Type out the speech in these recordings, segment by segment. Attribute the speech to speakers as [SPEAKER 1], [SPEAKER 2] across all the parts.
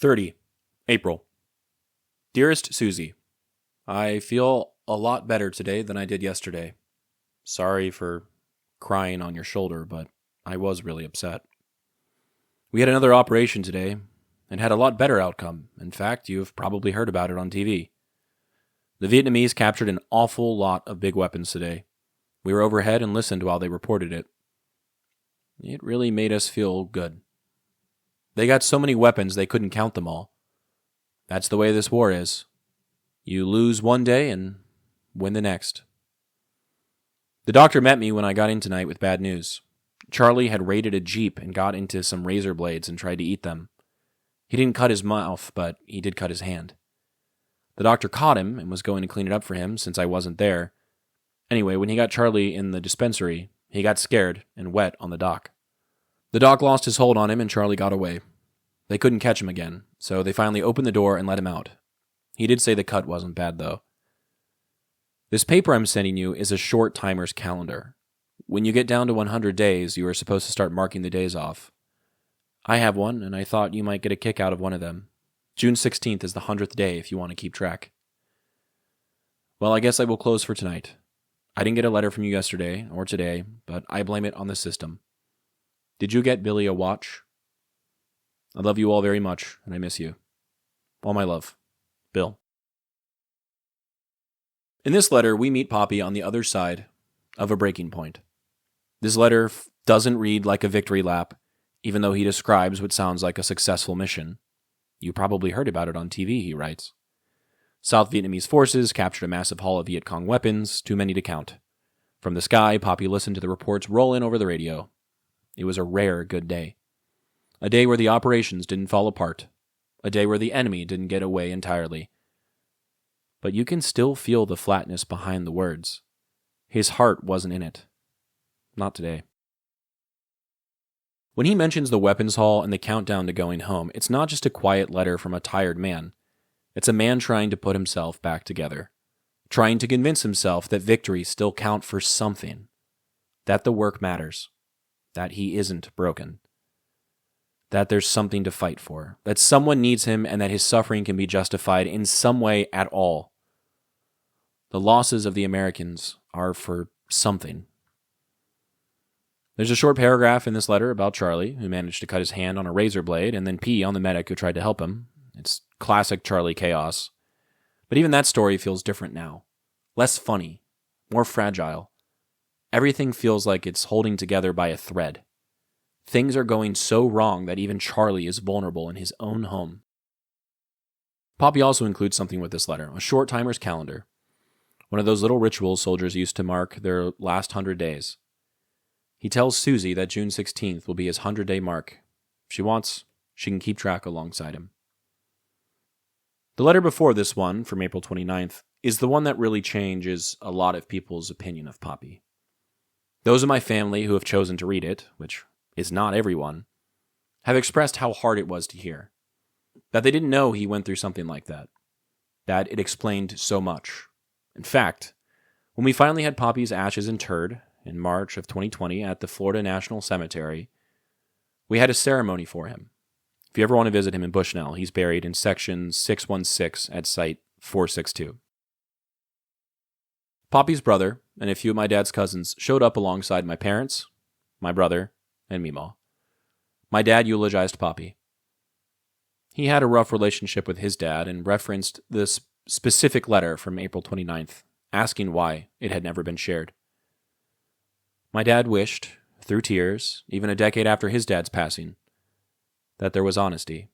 [SPEAKER 1] 30. April. Dearest Suzie, I feel a lot better today than I did yesterday. Sorry for crying on your shoulder, but I was really upset. We had another operation today and had a lot better outcome. In fact, you've probably heard about it on TV. The Vietnamese captured an awful lot of big weapons today. We were overhead and listened while they reported it. It really made us feel good. They got so many weapons they couldn't count them all. That's the way this war is. You lose one day and win the next. The doctor met me when I got in tonight with bad news. Charlie had raided a Jeep and got into some razor blades and tried to eat them. He didn't cut his mouth, but he did cut his hand. The doctor caught him and was going to clean it up for him since I wasn't there. Anyway, when he got Charlie in the dispensary, he got scared and wet on the dock. The doc lost his hold on him and Charlie got away. They couldn't catch him again, so they finally opened the door and let him out. He did say the cut wasn't bad, though. This paper I'm sending you is a short timer's calendar. When you get down to 100 days, you are supposed to start marking the days off. I have one, and I thought you might get a kick out of one of them. June 16th is the 100th day if you want to keep track. Well, I guess I will close for tonight. I didn't get a letter from you yesterday or today, but I blame it on the system. Did you get Billy a watch? I love you all very much, and I miss you. All my love. Bill. In this letter, we meet Popi on the other side of a breaking point. This letter doesn't read like a victory lap, even though he describes what sounds like a successful mission. You probably heard about it on TV, he writes. South Vietnamese forces captured a massive haul of Viet Cong weapons, too many to count. From the sky, Popi listened to the reports roll in over the radio. It was a rare good day. A day where the operations didn't fall apart. A day where the enemy didn't get away entirely. But you can still feel the flatness behind the words. His heart wasn't in it. Not today. When he mentions the weapons haul and the countdown to going home, it's not just a quiet letter from a tired man. It's a man trying to put himself back together. Trying to convince himself that victories still count for something. That the work matters. That he isn't broken. That there's something to fight for. That someone needs him and that his suffering can be justified in some way at all. The losses of the Americans are for something. There's a short paragraph in this letter about Charlie, who managed to cut his hand on a razor blade and then pee on the medic who tried to help him. It's classic Charlie chaos. But even that story feels different now. Less funny. More fragile. Everything feels like it's holding together by a thread. Things are going so wrong that even Charlie is vulnerable in his own home. Popi also includes something with this letter, a short timer's calendar. One of those little rituals soldiers used to mark their last 100 days. He tells Suzie that June 16th will be his 100-day mark. If she wants, she can keep track alongside him. The letter before this one, from April 29th, is the one that really changes a lot of people's opinion of Popi. Those in my family who have chosen to read it, which is not everyone, have expressed how hard it was to hear. That they didn't know he went through something like that. That it explained so much. In fact, when we finally had Popi's ashes interred in March of 2020 at the Florida National Cemetery, we had a ceremony for him. If you ever want to visit him in Bushnell, he's buried in section 616 at site 462. Popi's brother and a few of my dad's cousins showed up alongside my parents, my brother, and Meemaw. My dad eulogized Popi. He had a rough relationship with his dad and referenced this specific letter from April 29th, asking why it had never been shared. My dad wished, through tears, even a decade after his dad's passing, that there was honesty,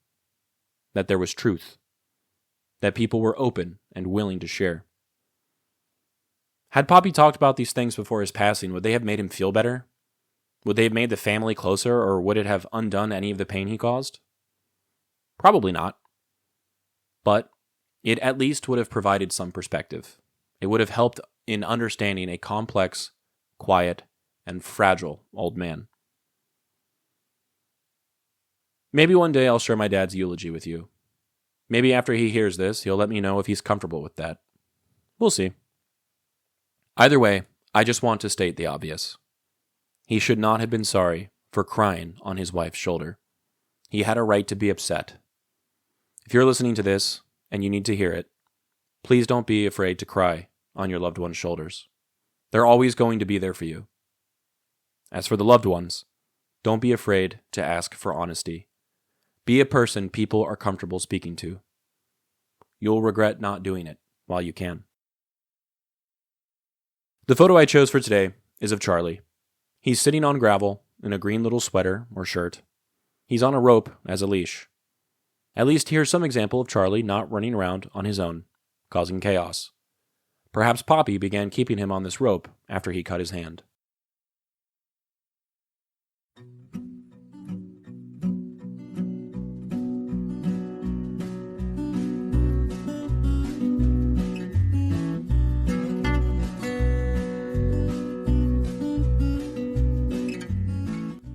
[SPEAKER 1] that there was truth, that people were open and willing to share. Had Popi talked about these things before his passing, would they have made him feel better? Would they have made the family closer, or would it have undone any of the pain he caused? Probably not. But it at least would have provided some perspective. It would have helped in understanding a complex, quiet, and fragile old man. Maybe one day I'll share my dad's eulogy with you. Maybe after he hears this, he'll let me know if he's comfortable with that. We'll see. Either way, I just want to state the obvious. He should not have been sorry for crying on his wife's shoulder. He had a right to be upset. If you're listening to this and you need to hear it, please don't be afraid to cry on your loved one's shoulders. They're always going to be there for you. As for the loved ones, don't be afraid to ask for honesty. Be a person people are comfortable speaking to. You'll regret not doing it while you can. The photo I chose for today is of Charlie. He's sitting on gravel in a green little sweater or shirt. He's on a rope as a leash. At least here's some example of Charlie not running around on his own, causing chaos. Perhaps Popi began keeping him on this rope after he cut his hand.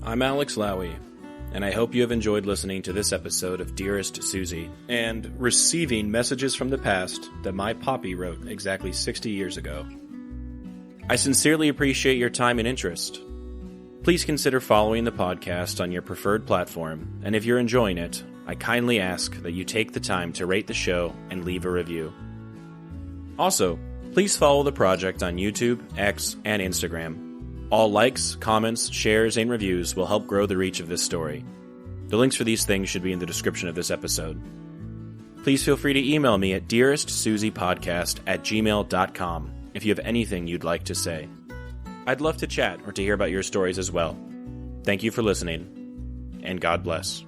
[SPEAKER 1] I'm Alex Lowy, and I hope you have enjoyed listening to this episode of Dearest Suzie, and receiving messages from the past that my Popi wrote exactly 60 years ago. I sincerely appreciate your time and interest. Please consider following the podcast on your preferred platform, and if you're enjoying it, I kindly ask that you take the time to rate the show and leave a review. Also, please follow the project on YouTube, X, and Instagram. All likes, comments, shares, and reviews will help grow the reach of this story. The links for these things should be in the description of this episode. Please feel free to email me at dearestsuziepodcast@gmail.com if you have anything you'd like to say. I'd love to chat or to hear about your stories as well. Thank you for listening, and God bless.